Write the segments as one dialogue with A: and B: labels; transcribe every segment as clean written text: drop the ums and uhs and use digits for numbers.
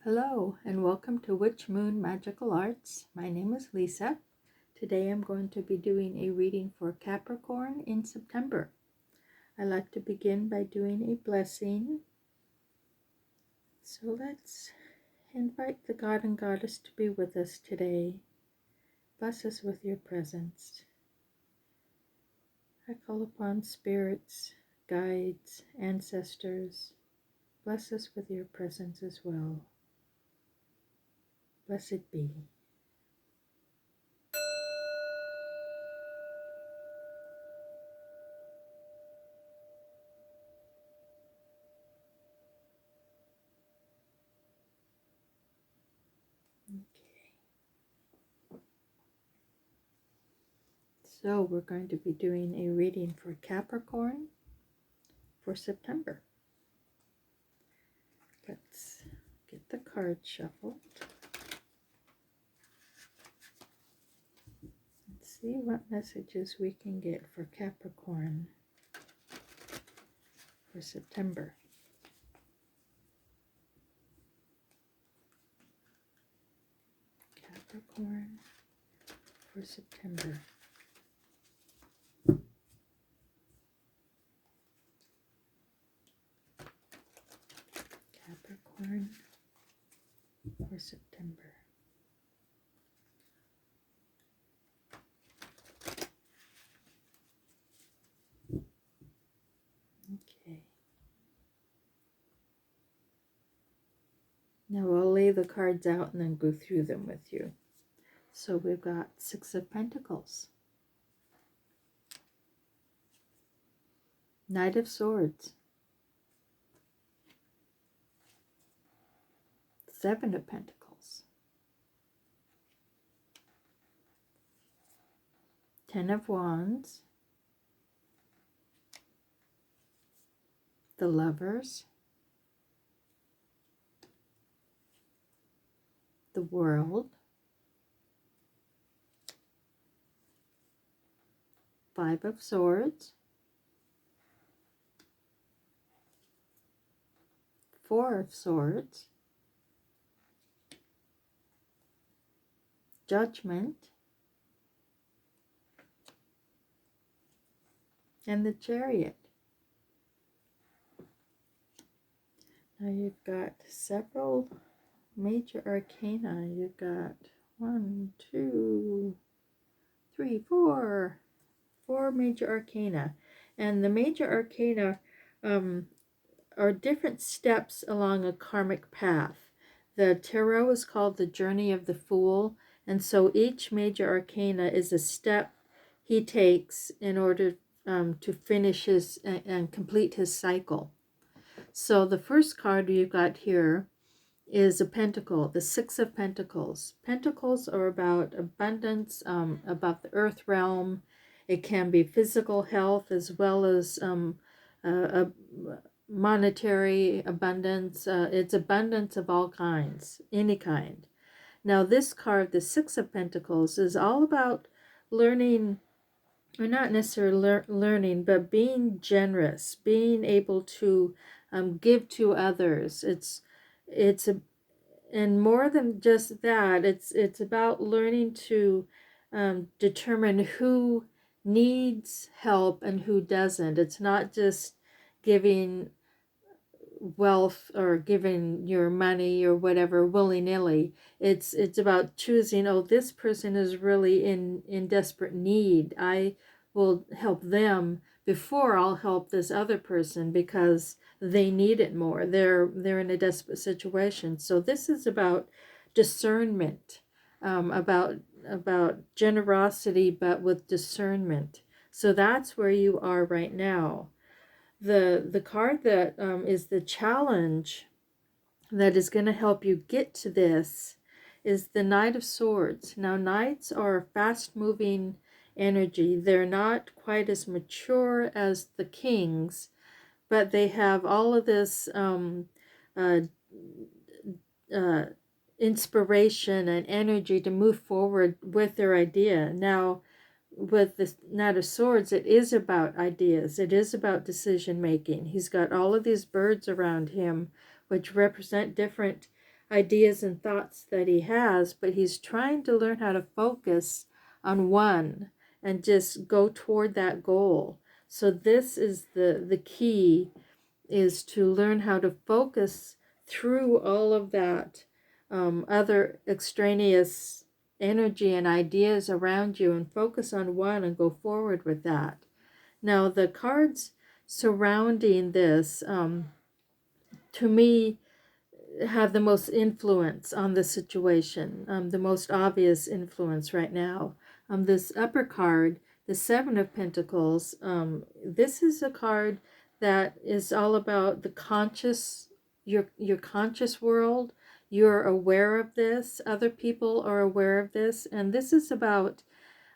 A: Hello and welcome to Witch Moon Magical Arts. My name is Lisa. Today I'm going to be doing a reading for Capricorn in September. I like to begin by doing a blessing. So let's invite the God and Goddess to be with us today. Bless us with your presence. I call upon spirits, guides, ancestors. Bless us with your presence as well. Blessed be. So we're going to be doing a reading for Capricorn for September. Let's get the cards shuffled. Let's see what messages we can get for Capricorn for September. Capricorn for September. Capricorn for September. Okay. Now I'll lay the cards out and then go through them with you. So we've got Six of Pentacles, Knight of Swords, Seven of Pentacles, Ten of Wands, the Lovers, the World, Five of Swords, Four of Swords, Judgment, and the Chariot. Now you've got several major arcana. You've got 1, 2, 3, 4. 4 major arcana. And the major arcana are different steps along a karmic path. The tarot is called the Journey of the Fool. And so each major arcana is a step he takes in order to finish his and complete his cycle. So the first card you've got here is a pentacle, the Six of Pentacles. Pentacles are about abundance, about the earth realm. It can be physical health as well as a monetary abundance. It's abundance of all kinds, any kind. Now this card, the Six of Pentacles, is all about learning, or not necessarily learning, but being generous, being able to give to others. And more than just that, it's about learning to determine who needs help and who doesn't. It's not just giving wealth or giving your money or whatever willy-nilly. It's about choosing, oh, this person is really in desperate need. I will help them before I'll help this other person because they need it more. They're in a desperate situation. So this is about discernment, about generosity, but with discernment. So that's where you are right now. The card that is the challenge that is going to help you get to this is the Knight of Swords. Now, knights are fast-moving energy. They're not quite as mature as the kings, but they have all of this inspiration and energy to move forward with their idea. Now, with the Knight of Swords, it is about ideas. It is about decision making. He's got all of these birds around him, which represent different ideas and thoughts that he has, but he's trying to learn how to focus on one and just go toward that goal. So this is the key, is to learn how to focus through all of that other extraneous energy and ideas around you, and focus on one and go forward with that. Now, the cards surrounding this, to me, have the most influence on the situation, the most obvious influence right now. This upper card, the Seven of Pentacles, this is a card that is all about the conscious, your conscious world. You're aware of this. Other people are aware of this. And this is about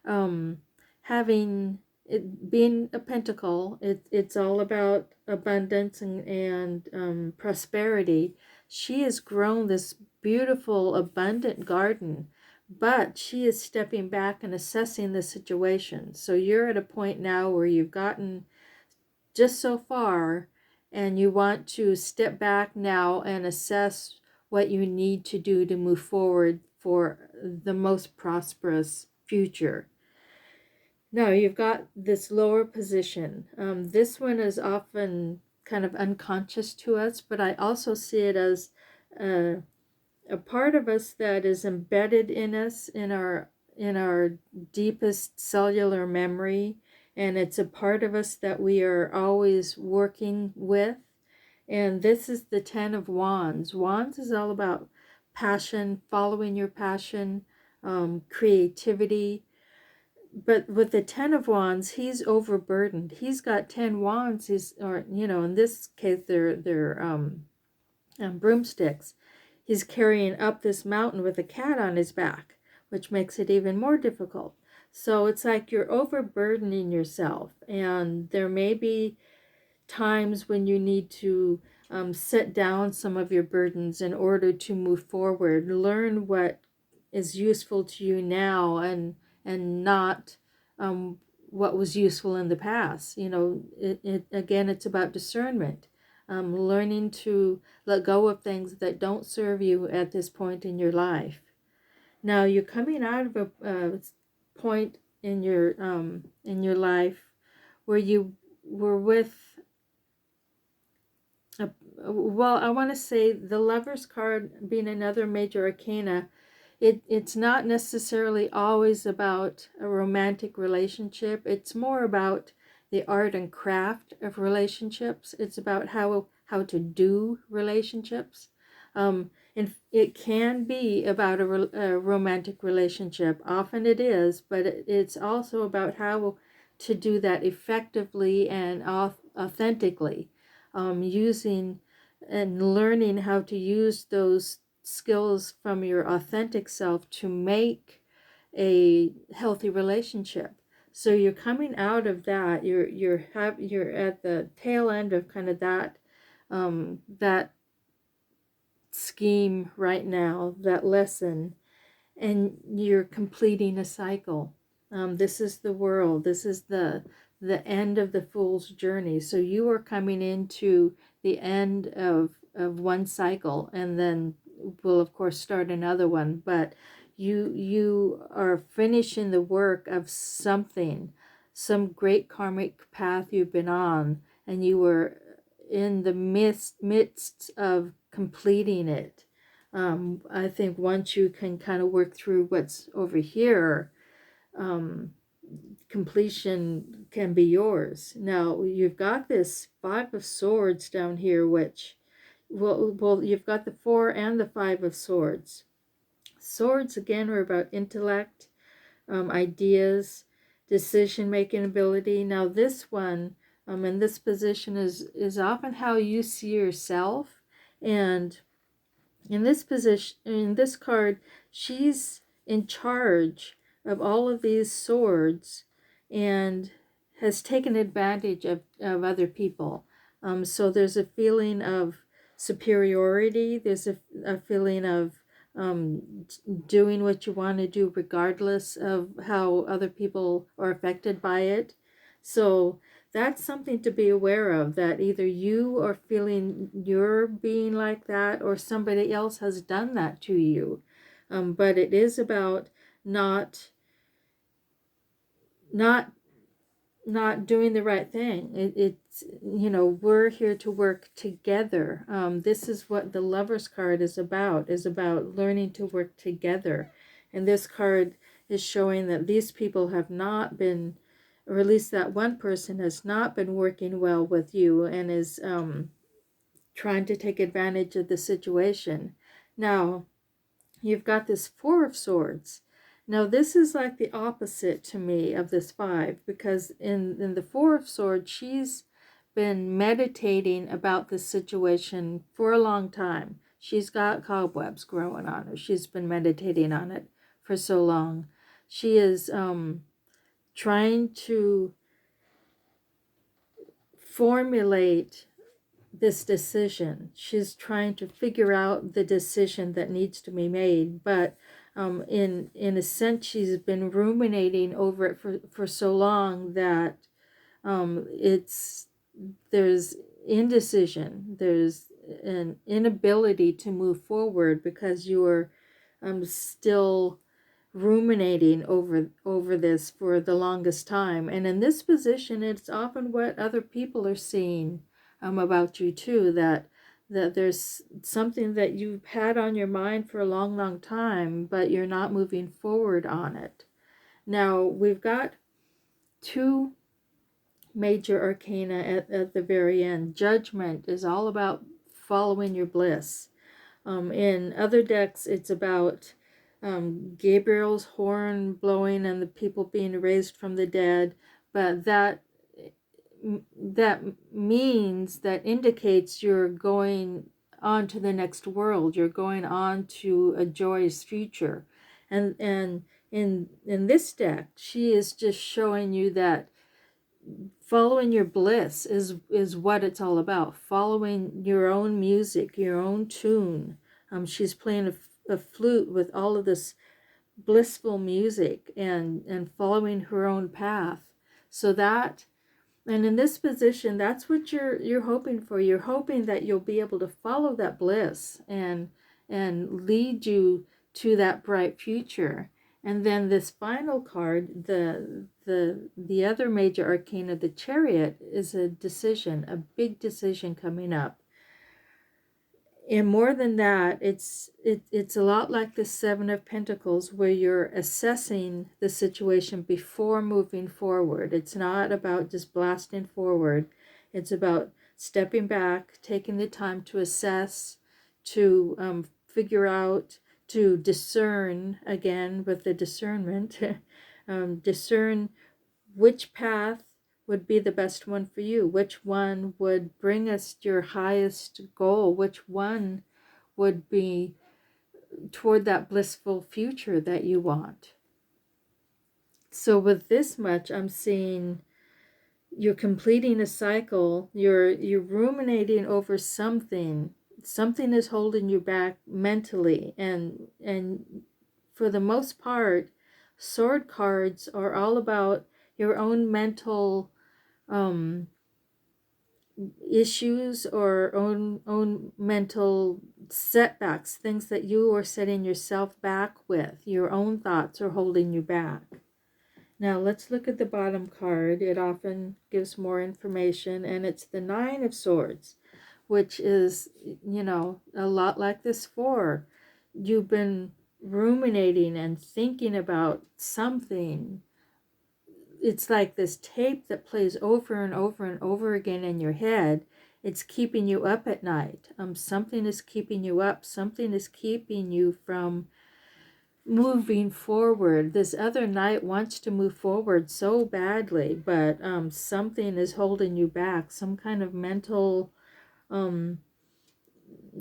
A: having it being a pentacle. It's all about abundance and prosperity. She has grown this beautiful, abundant garden, but she is stepping back and assessing the situation. So you're at a point now where you've gotten just so far, and you want to step back now and assess what you need to do to move forward for the most prosperous future. Now you've got this lower position. This one is often kind of unconscious to us, but I also see it as a part of us that is embedded in us, in our deepest cellular memory, and it's a part of us that we are always working with. And this is the Ten of Wands. Wands is all about passion, following your passion, creativity. But with the Ten of Wands, he's overburdened. He's got 10 wands. Or in this case, they're broomsticks. He's carrying up this mountain with a cat on his back, which makes it even more difficult. So it's like you're overburdening yourself, and there may be times when you need to set down some of your burdens in order to move forward. Learn what is useful to you now, and not what was useful in the past. Again, it's about discernment, learning to let go of things that don't serve you at this point in your life. Now you're coming out of a point in your life where you were with well, I want to say the Lover's card being another major arcana, it's not necessarily always about a romantic relationship. It's more about the art and craft of relationships. It's about how to do relationships. And it can be about a romantic relationship. Often it is, but it's also about how to do that effectively and authentically, using and learning how to use those skills from your authentic self to make a healthy relationship. So you're coming out of that. You're at the tail end of kind of that that scheme right now, that lesson, and you're completing a cycle. This is the world. This is the end of the fool's journey. So you are coming into the end of one cycle, and then we'll of course start another one. But you are finishing the work of something, some great karmic path you've been on, and you were in the midst of completing it. I think once you can kind of work through what's over here, completion can be yours. Now, you've got this Five of Swords down here, which, well, you've got the Four and the Five of Swords. Swords, again, are about intellect, ideas, decision-making ability. Now, this one, in this position, is often how you see yourself. And in this position, in this card, she's in charge of all of these swords and has taken advantage of other people. So there's a feeling of superiority. There's a feeling of doing what you want to do regardless of how other people are affected by it. So that's something to be aware of, that either you are feeling you're being like that or somebody else has done that to you. But it is about not not not doing the right thing. It's, you know, we're here to work together. This is what the Lover's card is about learning to work together. And this card is showing that these people have not been, or at least that one person has not been working well with you and is trying to take advantage of the situation. Now, you've got this Four of Swords. Now, this is like the opposite to me of this five, because in the Four of Swords, she's been meditating about this situation for a long time. She's got cobwebs growing on her. She's been meditating on it for so long. She is trying to formulate this decision. She's trying to figure out the decision that needs to be made, but in a sense, she's been ruminating over it for so long that there's indecision, there's an inability to move forward because you're still ruminating over this for the longest time. And in this position, it's often what other people are seeing about you too, that there's something that you've had on your mind for a long time, but you're not moving forward on it. Now, we've got two major arcana at the very end. Judgment is all about following your bliss. In other decks, it's about Gabriel's horn blowing and the people being raised from the dead, but that means, that indicates you're going on to the next world. You're going on to a joyous future. And in this deck, she is just showing you that following your bliss is what it's all about. Following your own music, your own tune. She's playing a flute with all of this blissful music and following her own path. So that, and in this position, that's what you're hoping for. You're hoping that you'll be able to follow that bliss and lead you to that bright future. And then this final card, the other major arcana, the Chariot, is a decision, a big decision coming up. And more than that, it's a lot like the Seven of Pentacles, where you're assessing the situation before moving forward. It's not about just blasting forward. It's about stepping back, taking the time to assess, to figure out, to discern, again with the discernment, discern which path would be the best one for you, which one would bring us your highest goal, which one would be toward that blissful future that you want. So with this much, I'm seeing you're completing a cycle, you're ruminating over something is holding you back mentally, and for the most part, sword cards are all about your own mental issues or own mental setbacks, things that you are setting yourself back with. Your own thoughts are holding you back. Now let's look at the bottom card. It often gives more information, and it's the Nine of Swords, which is, you know, a lot like this Four. You've been ruminating and thinking about something. It's like this tape that plays over and over and over again in your head. It's keeping you up at night. Something is keeping you up. Something is keeping you from moving forward. This other knight wants to move forward so badly, but something is holding you back. Some kind of mental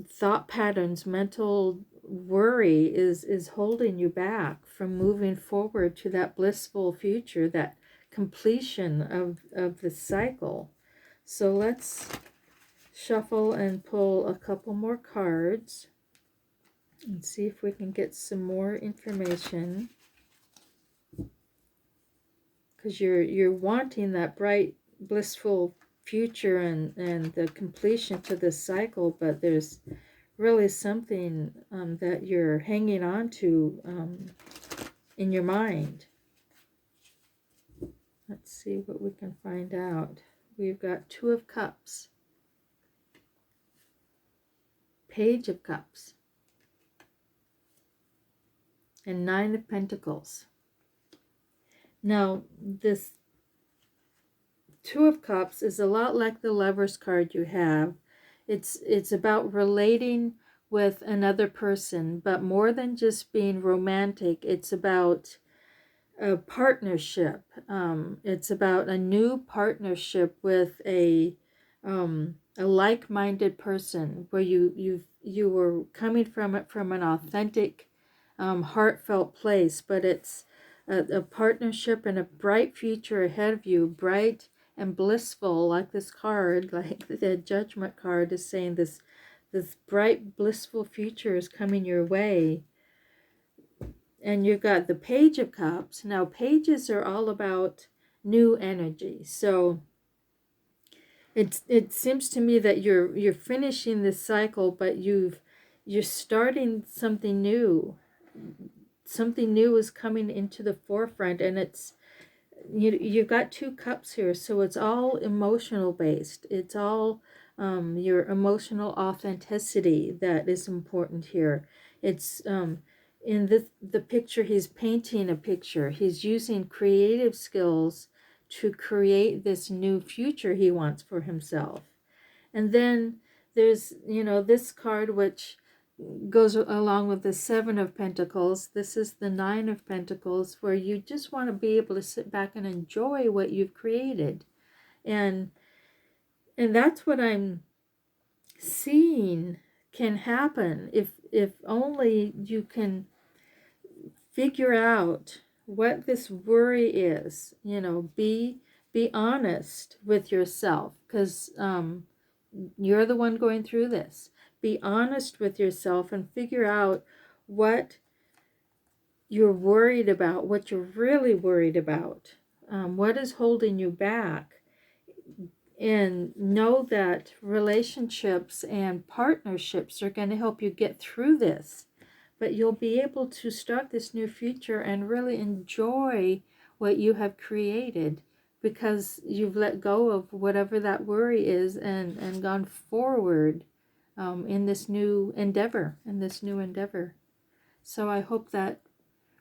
A: thought patterns, mental worry is holding you back from moving forward to that blissful future, that completion of the cycle. So let's shuffle and pull a couple more cards and see if we can get some more information, because you're wanting that bright blissful future and the completion to this cycle, but there's really something that you're hanging on to in your mind. Let's see what we can find out. We've got Two of Cups, Page of Cups, and Nine of Pentacles. Now, this Two of Cups is a lot like the Lover's card you have. It's about relating with another person, but more than just being romantic, it's about a partnership. It's about a new partnership with a like-minded person, where you were coming from it from an authentic, heartfelt place, but it's a partnership and a bright future ahead of you, bright and blissful, like this card, like the Judgment card is saying, this bright, blissful future is coming your way. And you've got the Page of Cups. Now, pages are all about new energy. So it seems to me that you're finishing this cycle, but you're starting something new. Something new is coming into the forefront, and it's you've got two cups here, so it's all emotional based. It's all your emotional authenticity that is important here. It's in the picture, he's painting a picture. He's using creative skills to create this new future he wants for himself. And then there's, this card which goes along with the Seven of Pentacles. This is the Nine of Pentacles, where you just want to be able to sit back and enjoy what you've created. And that's what I'm seeing can happen if only you can figure out what this worry is. Be honest with yourself, because you're the one going through this. Be honest with yourself and figure out what you're worried about, what you're really worried about, what is holding you back. And know that relationships and partnerships are going to help you get through this. But you'll be able to start this new future and really enjoy what you have created, because you've let go of whatever that worry is and gone forward in this new endeavor. So I hope that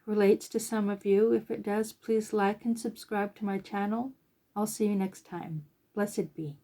A: relates to some of you. If it does, please like and subscribe to my channel. I'll see you next time. Blessed be.